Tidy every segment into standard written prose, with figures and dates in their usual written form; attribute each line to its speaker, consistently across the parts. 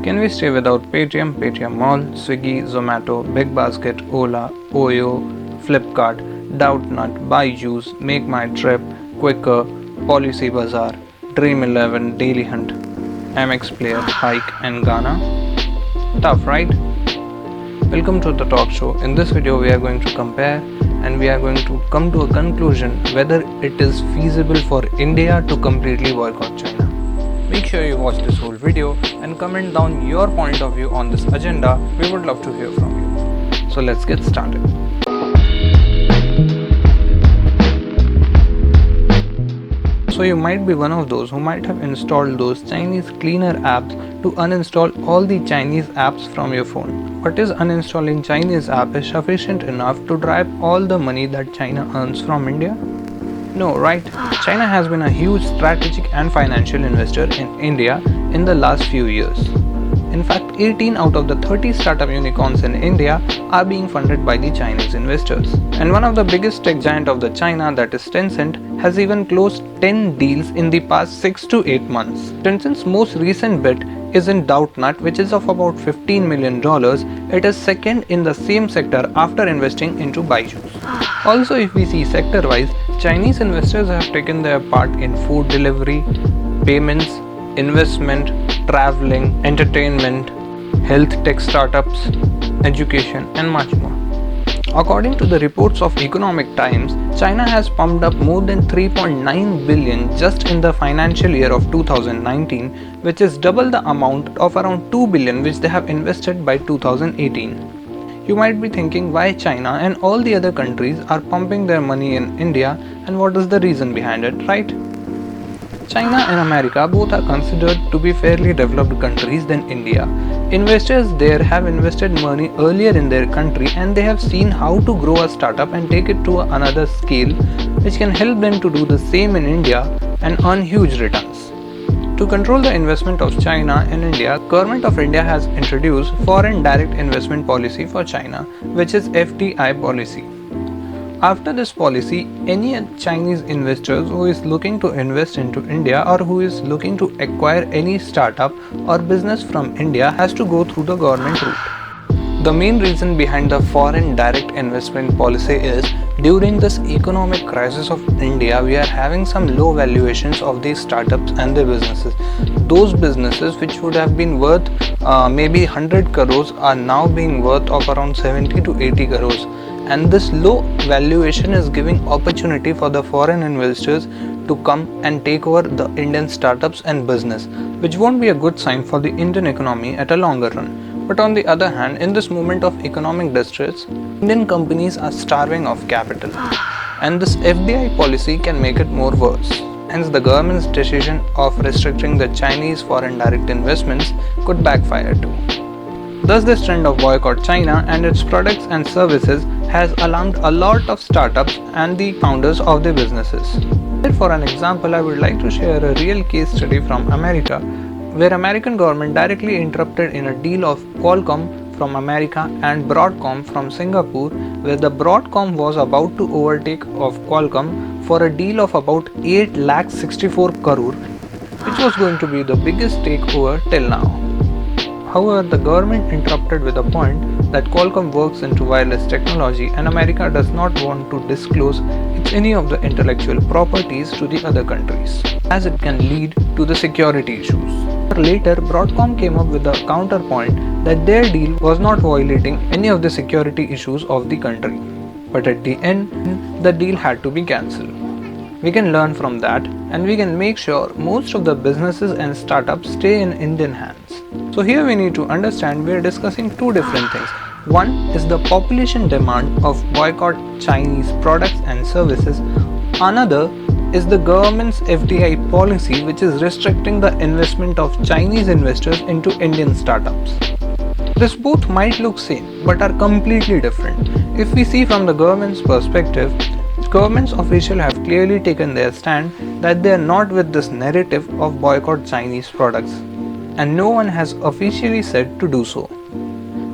Speaker 1: Can we stay without Paytm, Paytm Mall, Swiggy, Zomato, Big Basket, Ola, Oyo, Flipkart, Doubtnut, Byju's, Make My Trip, Quicker, Policy Bazaar, Dream11, Daily Hunt, MX Player, Hike and Ghana? Tough, right? Welcome to the talk show. In this video we are going to compare and we are going to come to a conclusion whether it is feasible for India to completely boycott China. Make sure you watch this whole video and comment down your point of view on this agenda. We would love to hear from you. So let's get started. So you might be one of those who might have installed those Chinese cleaner apps to uninstall all the Chinese apps from your phone. But is uninstalling Chinese app is sufficient enough to drive all the money that China earns from India? No, right? China has been a huge strategic and financial investor in India in the last few years. In fact, 18 out of the 30 startup unicorns in India are being funded by the Chinese investors. And one of the biggest tech giant of the China, that is Tencent, has even closed 10 deals in the past 6 to 8 months. Tencent's most recent bet is in Doubtnut, which is of about $15 million. It is second in the same sector after investing into Byju's. Also, if we see sector-wise, Chinese investors have taken their part in food delivery, payments, investment, traveling, entertainment, health tech startups, education, and much more. According to the reports of Economic Times, China has pumped up more than 3.9 billion just in the financial year of 2019, which is double the amount of around 2 billion which they have invested by 2018. You might be thinking why China and all the other countries are pumping their money in India and what is the reason behind it, right? China and America both are considered to be fairly developed countries than India. Investors there have invested money earlier in their country and they have seen how to grow a startup and take it to another scale which can help them to do the same in India and earn huge returns. To control the investment of China in India, Government of India has introduced Foreign Direct Investment Policy for China, which is FDI policy. After this policy, any Chinese investors who is looking to invest into India or who is looking to acquire any startup or business from India has to go through the government route. The main reason behind the foreign direct investment policy is during this economic crisis of India, we are having some low valuations of these startups and their businesses. Those businesses which would have been worth maybe 100 crores are now being worth of around 70 to 80 crores. And this low valuation is giving opportunity for the foreign investors to come and take over the Indian startups and business, which won't be a good sign for the Indian economy at a longer run. But on the other hand, in this moment of economic distress, Indian companies are starving of capital. And this FDI policy can make it more worse. Hence, the government's decision of restricting the Chinese foreign direct investments could backfire too. Thus, this trend of boycott China and its products and services has alarmed a lot of startups and the founders of their businesses. For an example, I would like to share a real case study from America, where American government directly interrupted in a deal of Qualcomm from America and Broadcom from Singapore, where the Broadcom was about to overtake of Qualcomm for a deal of about 8,64 crore, which was going to be the biggest takeover till now. However, the government interrupted with a point that Qualcomm works into wireless technology and America does not want to disclose any of the intellectual properties to the other countries, as it can lead to the security issues. Later, Broadcom came up with a counterpoint that their deal was not violating any of the security issues of the country. But at the end, the deal had to be cancelled. We can learn from that and we can make sure most of the businesses and startups stay in Indian hands. So here we need to understand we are discussing two different things. One is the population demand of boycott Chinese products and services. Another is the government's FDI policy, which is restricting the investment of Chinese investors into Indian startups. This both might look same but are completely different. If we see from the government's perspective, government's officials have clearly taken their stand that they are not with this narrative of boycott Chinese products, and no one has officially said to do so.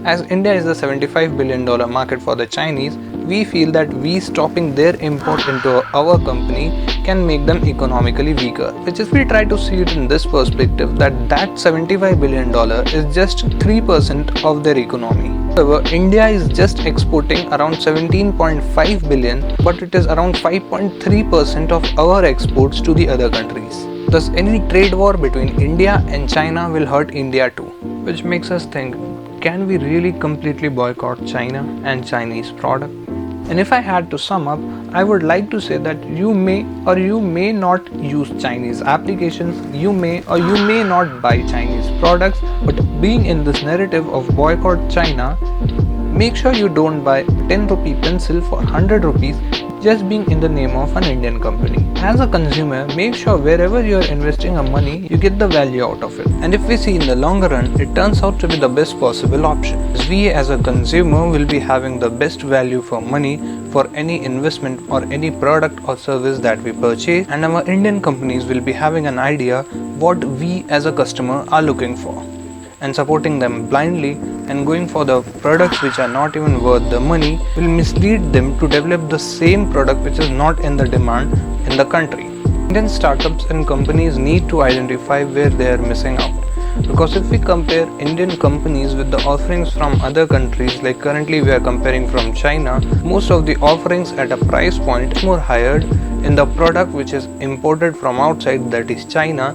Speaker 1: As India is the $75 billion market for the Chinese, we feel that we stopping their import into our company can make them economically weaker. Which if we try to see it in this perspective, that $75 billion is just 3% of their economy. However, India is just exporting around 17.5 billion, but it is around 5.3% of our exports to the other countries. Thus, any trade war between India and China will hurt India too. Which makes us think, can we really completely boycott China and Chinese product? And if I had to sum up, I would like to say that you may or you may not use Chinese applications, you may or you may not buy Chinese products, but being in this narrative of boycott China, make sure you don't buy 10 rupee pencil for 100 rupees just being in the name of an Indian company. As a consumer, make sure wherever you are investing your money, you get the value out of it. And if we see in the longer run, it turns out to be the best possible option. As we as a consumer will be having the best value for money for any investment or any product or service that we purchase, and our Indian companies will be having an idea what we as a customer are looking for, and supporting them blindly and going for the products which are not even worth the money will mislead them to develop the same product which is not in the demand in the country. Indian startups and companies need to identify where they are missing out. Because if we compare Indian companies with the offerings from other countries, like currently we are comparing from China, most of the offerings at a price point more higher in the product which is imported from outside, that is China.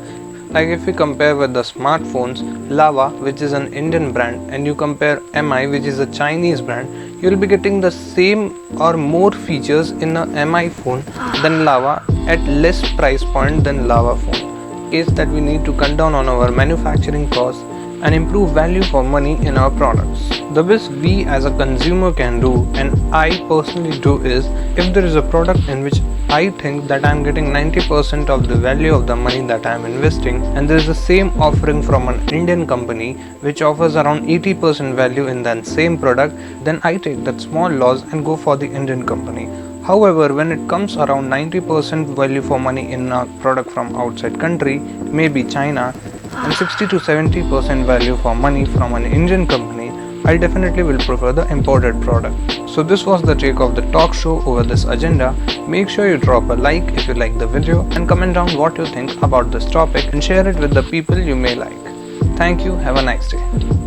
Speaker 1: Like if we compare with the smartphones, Lava, which is an Indian brand, and you compare MI, which is a Chinese brand, you will be getting the same or more features in a MI phone than Lava at less price point than Lava phone. Case that we need to cut down on our manufacturing costs and improve value for money in our products. The best we as a consumer can do, and I personally do, is if there is a product in which I think that I am getting 90% of the value of the money that I am investing, and there is the same offering from an Indian company which offers around 80% value in that same product, then I take that small loss and go for the Indian company. However, when it comes around 90% value for money in a product from outside country, maybe China, and 60 to 70% value for money from an Indian company, I definitely will prefer the imported product. So this was the take of the talk show over this agenda. Make sure you drop a like if you like the video, and comment down what you think about this topic and share it with the people you may like. Thank you. Have a nice day.